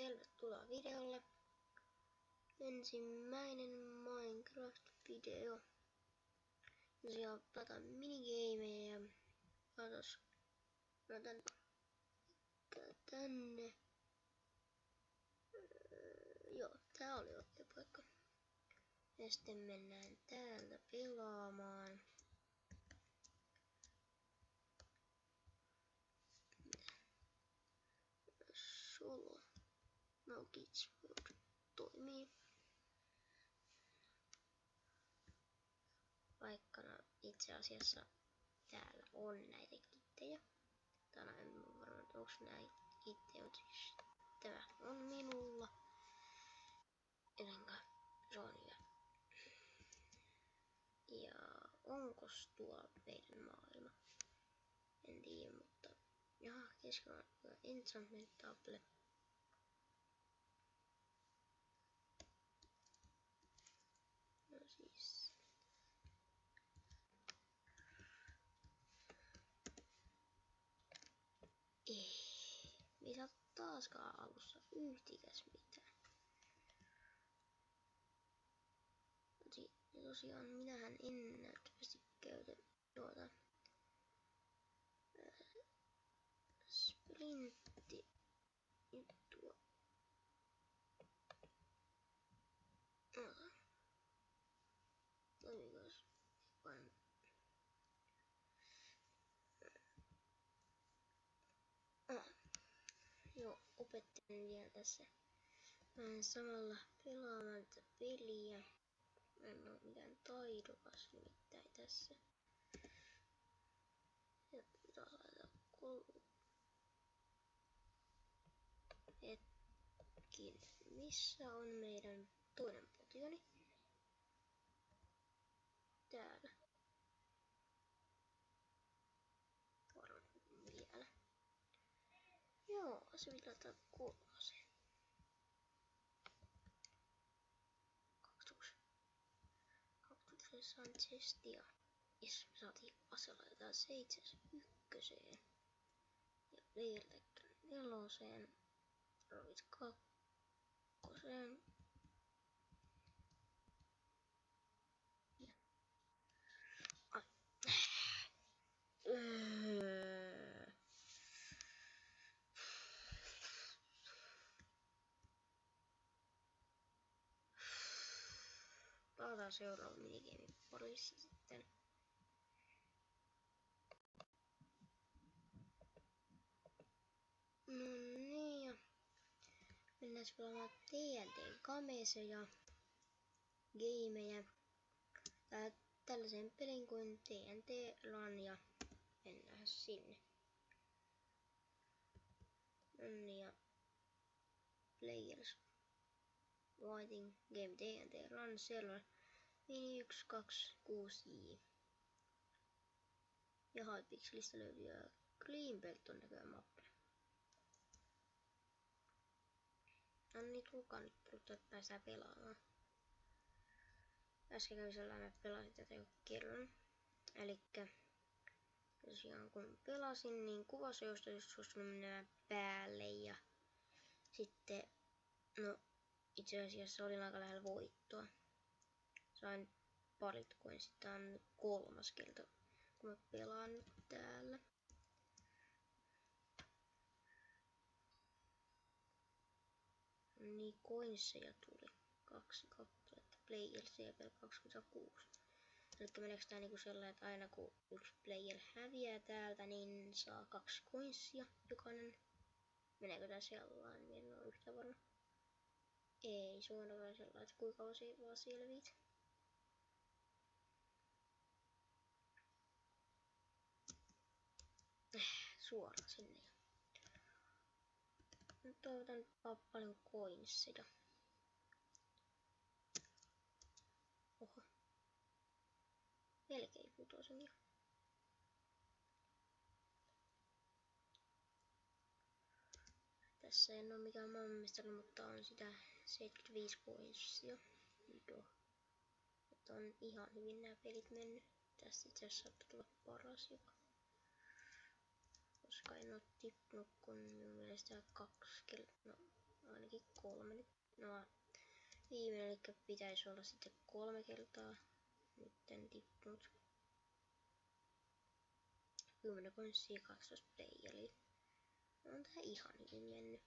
Tervetuloa videolle. Ensimmäinen Minecraft-video. Tosiaan pelataan minigameja ja laitan tänne. Joo, tää oli oikea paikka. Ja sitten mennään täältä pelaamaan. Solo. No kids mode toimii. Vaikka no, itse asiassa täällä on näitä kittejä. Tänään en ole varma, että onko näitä kittejä, mutta siis tämä on minulla. Etenkä se on hyvä. Ja onkos tuolla meidän maailma? En tiedä, mutta jaha, keskellä on enchantment table. No siis. Ei saa taaskaan alussa yhtikäs mitään. Ja tosiaan minähän en näyttävästi käytä tuota sprintti juttua. Toimikos vaan. Joo, opettelen vielä tässä. Mä en samalla pelaamaan tätä peliä. Mä en oo mikään taidokas nimittäin tässä. Ja pitää laittaa hetki. Missä on meidän toinen potioni? Täällä. Varmaan vielä. Joo, se pitää ottaa 3. 22 saan chestia. Jes, me saatiin asella jotain 71. Ja Leirtekkä 4. Rovit 2. Ja. Ai. Palataan seuraavan minigamein parissa sitten. No niin, ja mennään pelaamaan TNT-kameseja, gameja. Tällaisen pelin kuin TNT LAN ja mennään sinne. No niin, ja players waiting game TNT LAN server mini 126J. Ja Hypixelistä löytyy Greenbelt on näköjään mappi. No niin, tulkaa nyt puhuttua, että päästään pelaamaan. Äsken kävi sellainen, että pelasin tätä jo kerran. Elikkä tosiaan kun pelasin, niin kuvaseosta just suostunut menemään päälle ja sitten, no itse asiassa olin aika lähellä voittoa. Sain parit kuin sitten on 3. kerta, kun mä pelaan nyt täällä. Niin coinseja tuli 2 kappaletta, player CPL 26. Elikkä meneekö tää niinku sellainen, että aina kun yksi player häviää täältä, niin saa 2 coinsia jokainen. Meneekö tää sellainen, en oo yhtään varma. Ei suoraan sellainen, että kuinka kauan se vaan selviit. Suoraan sinne. Nyt toivotan paljon coinseja. Oho. Melkein putosin jo. Tässä en oo mikään maailmanmestari, mutta on sitä 75 coinsia. Joo. Että on ihan hyvin nämä pelit mennyt. Tästä itse asiassa saattaa tulla paras jopa. Koska en oo tippunut kun minun mielestä 2 kertaa. No, ainakin 3 nyt. No, viimeinen, eli pitäisi olla sitten 3 kertaa. Nyt en tippunut. 10 konssia, 12 playeriä. On tää ihan hyvin mennyt.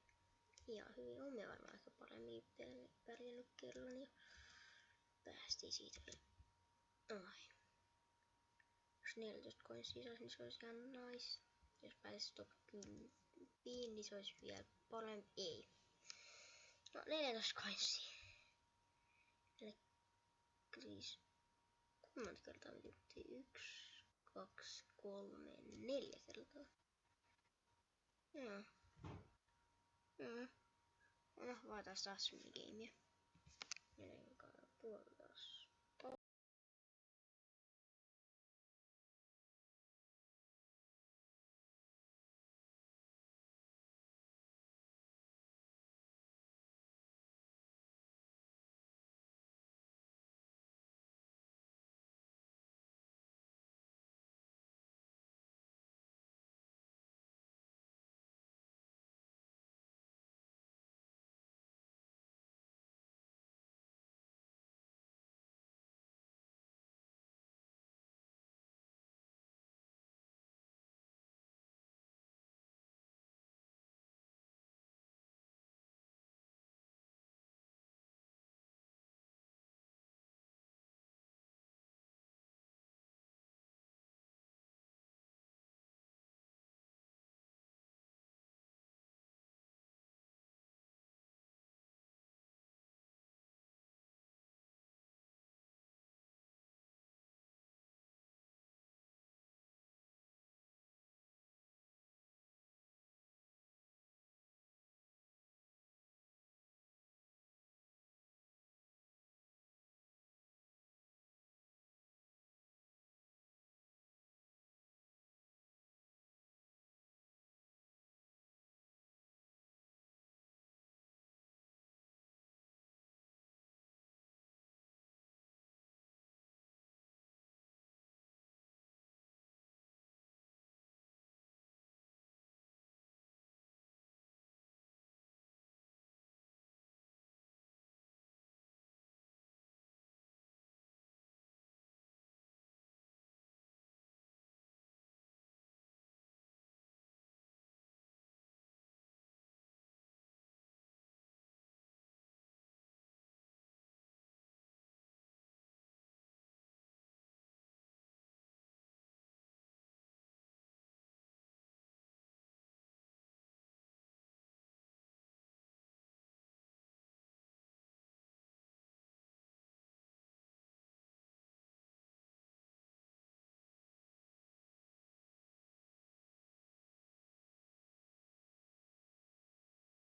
Ihan hyvin. On me varmaan aika paremmin pärjännyt kerran ja päästiin siitä vielä. Ai. Jos 14 konssia saisi, niin se olisi ihan nice. Jos pääsisi top 10, niin se olisi vielä parempi. Ei. No 14 konssia. Eli siis kuinka monta kertaa me tiputtiin? 1, 2, 3, 4 kertaa. Joo. Joo. No, vaan taas minigameja. Menen tuolla